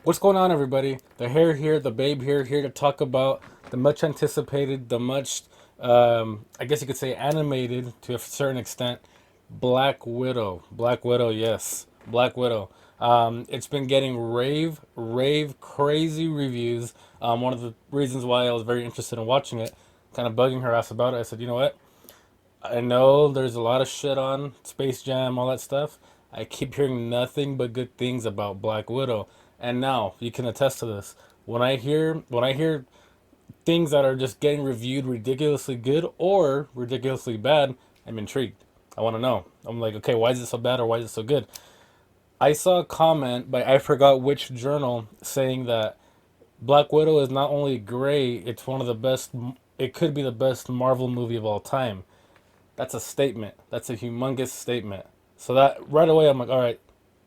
What's going on, everybody? The hair here, the babe here to talk about the much anticipated, the much, I guess you could say, animated to a certain extent, Black Widow. Black Widow, yes, Black Widow. It's been getting rave, crazy reviews. One of the reasons why I was very interested in watching it, kind of bugging her ass about it. I said, you know what? I know there's a lot of shit on Space Jam, all that stuff. I keep hearing nothing but good things about Black Widow. And now you can attest to this. When I hear things that are just getting reviewed ridiculously good or ridiculously bad, I'm intrigued. I want to know. I'm like, okay, why is it so bad or why is it so good? I saw a comment by I forgot which journal saying that Black Widow is not only great, it's one of the best. It could be the best Marvel movie of all time. That's a statement. That's a humongous statement. So that right away, I'm like, all right,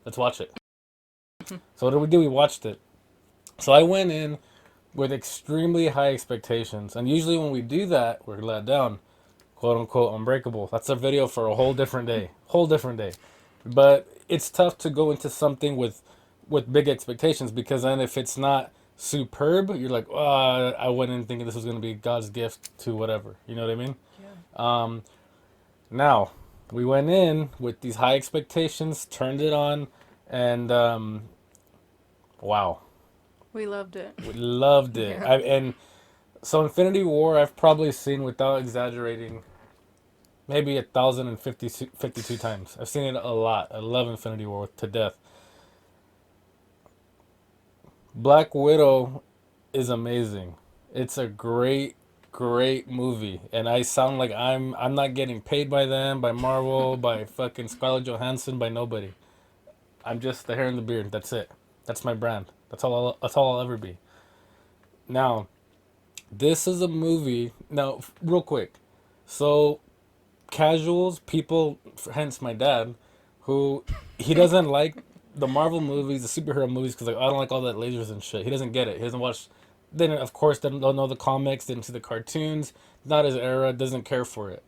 let's watch it. So what did we do? We watched it. So I went in with extremely high expectations, and usually when we do that, we're let down, quote unquote, unbreakable. That's a video for a whole different day, whole different day. But it's tough to go into something with big expectations because then if it's not superb, you're like, oh, I went in thinking this was gonna be God's gift to whatever. You know what I mean? Um, Now, we went in with these high expectations, turned it on, and wow, We loved it. we loved it. Yeah. And so, Infinity War, I've probably seen without exaggerating, maybe 1,052 times. I've seen it a lot. I love Infinity War to death. Black Widow is amazing. It's a great movie, and I sound like I'm not getting paid by them, by Marvel, by fucking Scarlett Johansson, by nobody. I'm just the hair and the beard. That's it. That's my brand. That's all I'll ever be. Now, this is a movie. Now, real quick. So, casuals, people, hence my dad, who he doesn't like the Marvel movies, the superhero movies, because like I don't like all that lasers and shit. He doesn't get it. He doesn't watch. Then of course don't know the comics, didn't see the cartoons. Not his era. Doesn't care for it.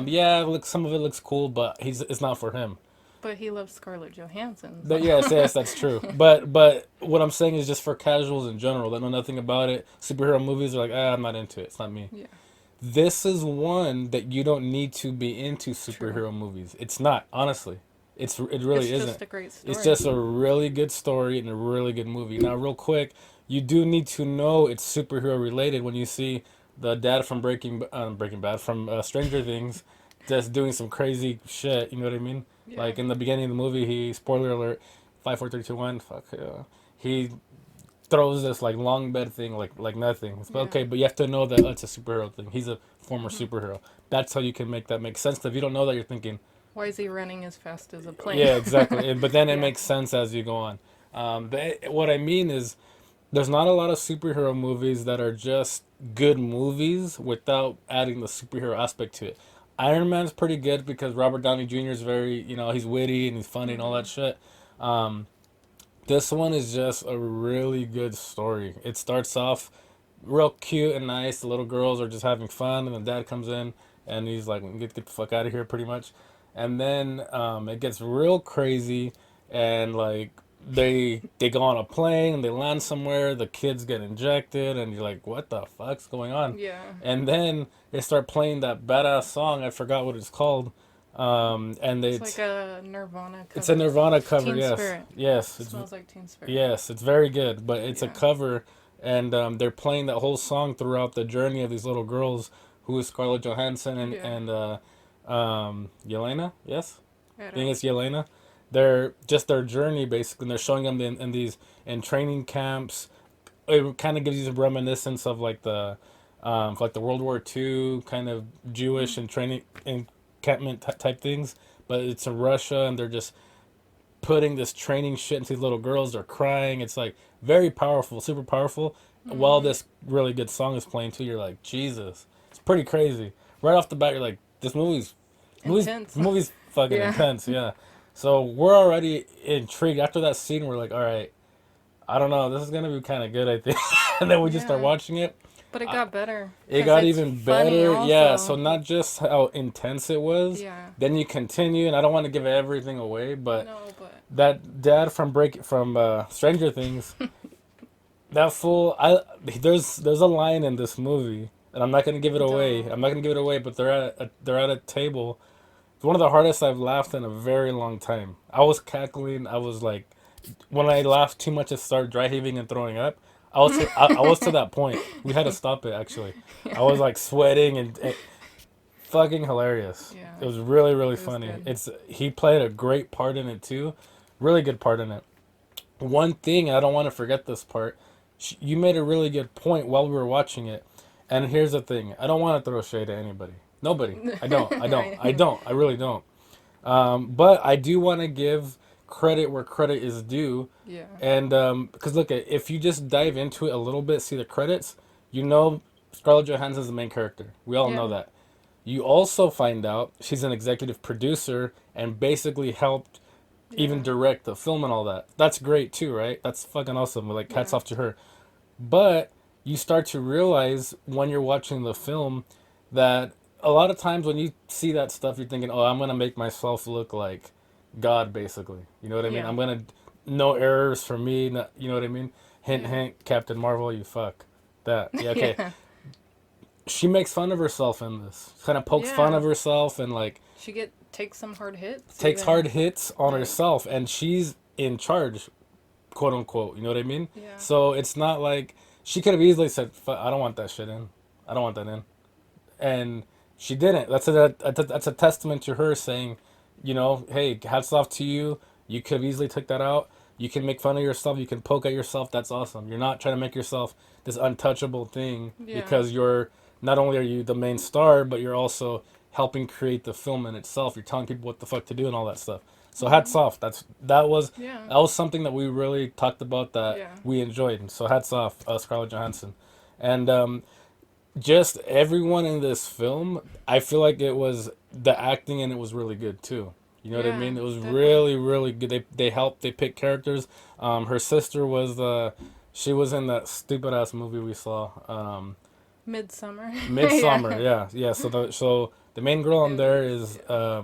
Yeah, look, some of it looks cool, but it's not for him. But he loves Scarlett Johansson, But so. yes, that's true. But what I'm saying is just for casuals in general that know nothing about it. Superhero movies are like, I'm not into it. It's not me. Yeah, This is one that you don't need to be into true. superhero movies. It's not, honestly. It It's really isn't. just a great It's story. just a really good story and a really good movie. Now, real quick, you do need to know it's superhero related when you see the dad from Breaking Bad from Stranger Things, just doing some crazy shit. You know what I mean? Yeah. Like in the beginning of the movie, he spoiler alert, 5, 4, 3, 2, 1. Fuck. He throws this like long bed thing like nothing. It's Yeah. okay, but you have to know that it's a superhero thing. He's a former Hmm. superhero. That's how you can make that make sense. If you don't know that, you're thinking, Why is he running as fast as a plane? yeah, exactly. But then it Yeah. makes sense as you go on. What I mean is, there's not a lot of superhero movies that are just good movies without adding the superhero aspect to it. Iron Man's pretty good because Robert Downey Jr. is very, he's witty and he's funny and all that Hmm. shit. Um, this one is just a really good story. It starts off real cute and nice. The little girls are just having fun, and the dad comes in and he's like, get the fuck out of here," pretty much. And then it gets real crazy, and like they go on a plane and they land somewhere. The kids get injected, and you're like, "What the fuck's going on?" Yeah. And then they start playing that badass song. I forgot what it's called. And It's like a Nirvana it's a cover. Nirvana cover. Teen Yes, Spirit. yes, it's Smells like Teen Spirit. yes, it's very good, but it's a Yeah. cover, and they're playing that whole song throughout the journey of these little girls, who is Scarlett Johansson and Yeah. Yelena. Yes, I I think don't. it's Yelena. They're just their journey basically. And they're showing them in these in training camps. It kind of gives you a reminiscence of like the World War II kind of Jewish and training encampment type things, but it's in Russia and they're just putting this training shit into these little girls. They're crying. It's like very powerful, super powerful. While Hmm. this really good song is playing too, you're like, Jesus, it's pretty crazy. Right off the bat, you're like, this Intense. movie's fucking Yeah. intense, yeah. So we're already intrigued. After that scene, we're like, all right, I don't know, this is gonna be kind of good, I think. And then we just start Yeah. watching it. But it I, got better. it Because got it's even funny better, yeah. So also. not just how intense it was, Yeah. then you continue, and I don't want to give everything away, but No, but. that dad from Stranger Things, that fool. There's a line in this movie, and I'm not gonna give it away. Don't. I'm not gonna give it away, but they're at a table. It's one of the hardest I've laughed in a very long time. I was cackling. I was like, when I laughed too much, I started dry heaving and throwing up. I was to that point. We had to stop it actually. I was like sweating and fucking hilarious. Yeah. It was really really It was funny. good. It's he played a great part in it too. Really good part in it. One thing I don't want to forget this part. You made a really good point while we were watching it. And here's the thing. I don't want to throw shade at anybody. Nobody. I don't. I don't. I don't. I really don't. But I do want to give credit where credit is due. Yeah. And because look, if you just dive into it a little bit, see the credits, you know Scarlett Johansson's the main character. We all know Yeah. that. You also find out she's an executive producer and basically helped even Yeah. direct the film and all that. That's great too, right? That's fucking awesome. Like hats Yeah. off to her. But you start to realize when you're watching the film that a lot of times when you see that stuff, you're thinking, "Oh, I'm gonna make myself look like God," basically. You know what I mean? Yeah. I'm gonna no errors for me. Not, you know what I mean? Hint, Yeah. hint. Captain Marvel, you fuck that. Yeah, okay. Yeah. She makes fun of herself in this. Kind of pokes fun Yeah. of herself and like She takes some hard hits. takes even. hard hits on Like, herself, and she's in charge, quote unquote. You know what I mean? yeah. So it's not like she could have easily said, "I don't want that shit in. I don't want that in," and she didn't. That's a testament to her saying, you know, hey, hats off to you. You could have easily took that out. You can make fun of yourself. You can poke at yourself. That's awesome. You're not trying to make yourself this untouchable thing Yeah. because you're not only are you the main star, but you're also helping create the film in itself. You're telling people what the fuck to do and all that stuff. So hats off. Yeah. That was something that we really talked about that Yeah. we enjoyed. So hats off, Scarlett Johansson, and just everyone in this film. I feel like it was the acting and it was really good too. You know what I Yeah, mean? It was definitely. really really good. They helped. They picked characters. Her sister was she was in that stupid ass movie we saw. Midsummer. Midsummer. Yeah. Yeah. So the main girl on It there was- is I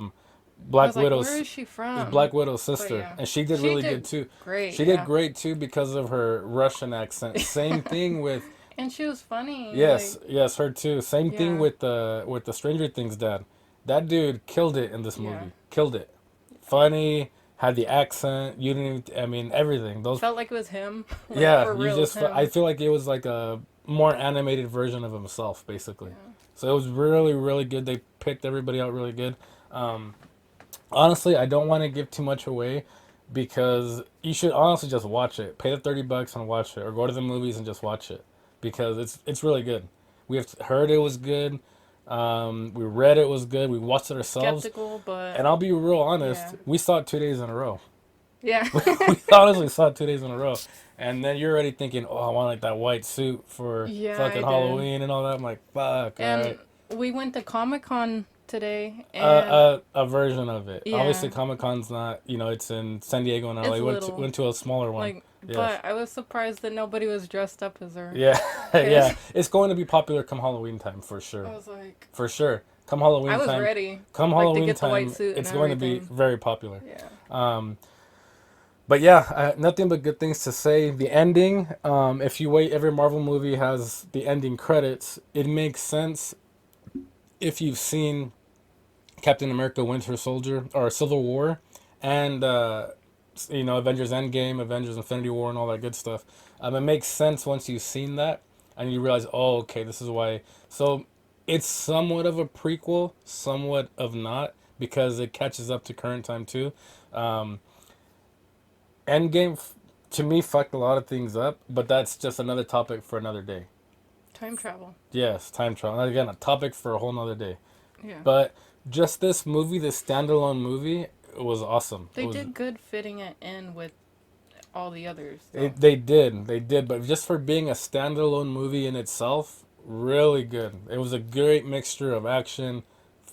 Black was like, Widow's where is she is from? Black Widow's sister, yeah. and she did She really did good too. Great. She yeah. did great too because of her Russian accent. Same thing with And she was funny. yes, Like, yes, her too. Same thing Yeah. with the Stranger Things dad. That dude killed it in this movie. Yeah. Killed it. Funny, had the accent. You didn't even, I mean everything. Those felt like it was him. Like, yeah, for you real, just it was him. I feel like it was like a more animated version of himself basically. Yeah. So it was really really good. They picked everybody out really good. Honestly, I don't want to give too much away because you should honestly just watch it. Pay the $30 and watch it, or go to the movies and just watch it because it's really good. We have heard it was good. We read it was good. We watched it ourselves, Skeptical, but and I'll be real honest. Yeah. We saw it 2 days in a row. yeah. We honestly saw it 2 days in a row, and then you're already thinking, "Oh, I want like that white suit for Yeah, I fucking did. Halloween and all that." I'm like, "Fuck!" and Alright. we went to Comic-Con today, and A version of it. Yeah. Obviously, Comic Con's not. You know, it's in San Diego and LA. It's Went to, little. went to a smaller one. like, Yes. but I was surprised that nobody was dressed up as her. Yeah, yeah. It's going to be popular come Halloween time for I sure. was like, For sure. Come Halloween I was time. ready. Come like, to Halloween get the time, white suit and it's going to be everything. very popular. Yeah. But yeah, nothing but good things to say. The ending, if you wait, every Marvel movie has the ending credits. It makes sense if you've seen Captain America: Winter Soldier or Civil War, and you know, Avengers Endgame, Avengers Infinity War, and all that good stuff. It makes sense once you've seen that and you realize, oh, okay, this is why. So it's somewhat of a prequel, somewhat of not, because it catches up to current time too. Um, Endgame, to me, fucked a lot of things up, but that's just another topic for another day. Time travel. Yes, time travel. And again, a topic for a whole nother day. Yeah. But just this movie, this standalone movie, was awesome. They It was, did good fitting it in with all the others. So. They did. But just for being a standalone movie in itself, really good. It was a great mixture of action,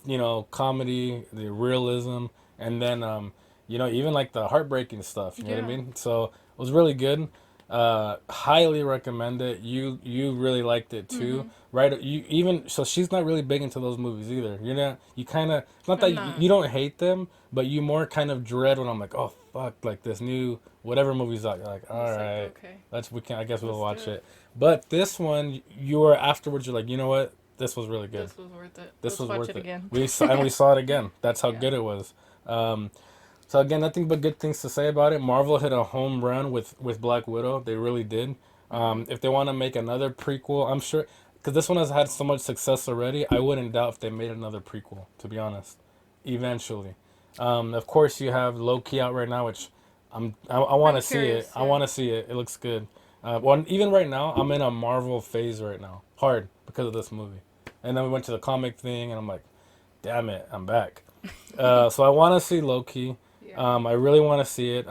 you know, comedy, the realism, and then you know, even like the heartbreaking stuff. You know what I Yeah. mean? So it was really good. Highly recommend it. You really liked it too, Mm-hmm. right? You even so she's not really big into those movies either. You're not. You kind of, it's not that I'm you, not. you don't hate them, but you more kind of dread when I'm like, oh fuck, like this new whatever movie's out. You're like, all It's like, right, okay, we can. I guess we'll let's watch do it. But this one, you were afterwards. You're like, you know what? This was really good. this was worth it. This Let's was watch worth it it. again. We saw it again. That's how Yeah. good it was. So again, nothing but good things to say about it. Marvel hit a home run with Black Widow. They really did. If they want to make another prequel, I'm sure because this one has had so much success already. I wouldn't doubt if they made another prequel. To be honest, eventually. Of course, you have Loki out right now, which I want to I'm see it. curious, I yeah. want to see it. It looks good. Well, even right now, I'm in a Marvel phase right now, hard because of this movie. And then we went to the comic thing, and I'm like, damn it, I'm back. So I want to see Loki. Yeah. I really want to see it.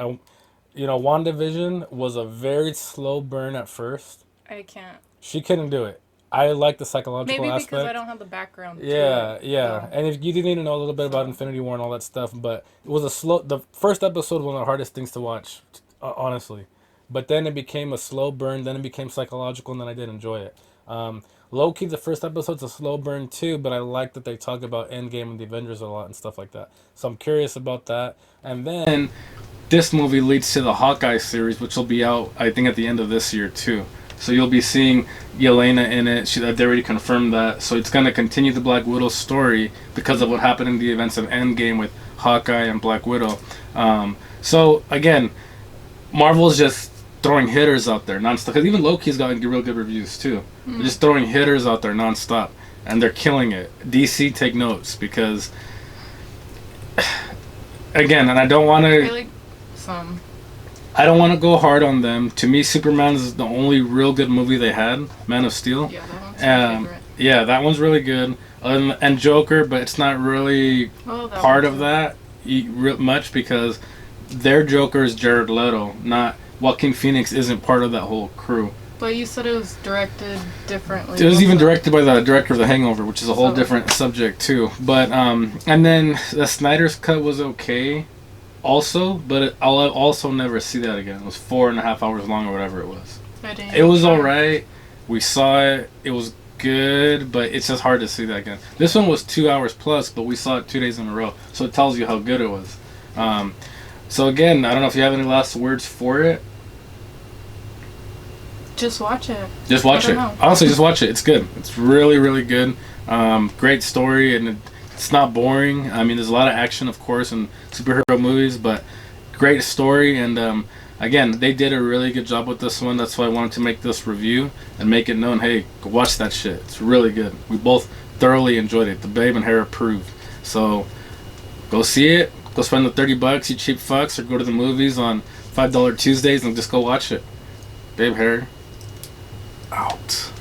WandaVision was a very slow burn at first. I can't. She couldn't do it. I like the psychological Maybe aspect. because I don't have the background. Yeah, to it, yeah. though. And if you didn't even know a little bit about So- Infinity War and all that stuff, but it was a slow. The first episode was one of the hardest things to watch, honestly. But then it became a slow burn. Then it became psychological, and then I did enjoy it. Loki, the first episode's a slow burn too, but I like that they talk about Endgame and the Avengers a lot and stuff like that. So I'm curious about that. And then this movie leads to the Hawkeye series, which will be out, I think, at the end of this year too. So you'll be seeing Yelena in it. They already confirmed that. So it's going to continue the Black Widow story because of what happened in the events of Endgame with Hawkeye and Black Widow. So again, Marvel's just throwing hitters out there nonstop. Because even Loki's gotten real good reviews too. They're just throwing hitters out there nonstop, and they're killing it. DC, take notes because, again, and I don't want to. Really, some. I don't want to go hard on them. To me, Superman is the only real good movie they had. Man of Steel. Yeah, that one's my favorite. Yeah, that one's really good. And Joker, but it's not really Well, that part one's of that much because their Joker is Jared Leto, not Joaquin Phoenix. Isn't part of that whole crew. But you said it was directed differently. It was even also. directed by the director of The Hangover, which is a whole So- different subject too. But and then the Snyder's cut was okay, also, but I'll also never see that again. It was 4.5 hours long or whatever it was. I didn't It was try. alright. We saw it. It was good, but it's just hard to see that again. This one was 2 hours plus, but we saw it 2 days in a row, so it tells you how good it was. So again, I don't know if you have any last words for it. Just watch it. Just watch I it. don't know. Honestly, just watch it. It's good. It's really, really good. Great story, and it's not boring. I mean, there's a lot of action, of course, in superhero movies, but great story. And again, they did a really good job with this one. That's why I wanted to make this review and make it known. Hey, go watch that shit. It's really good. We both thoroughly enjoyed it. The Babe and Hair approved. So go see it. Go spend the $30, you cheap fucks, or go to the movies on $5 Tuesdays and just go watch it. Babe Hair out.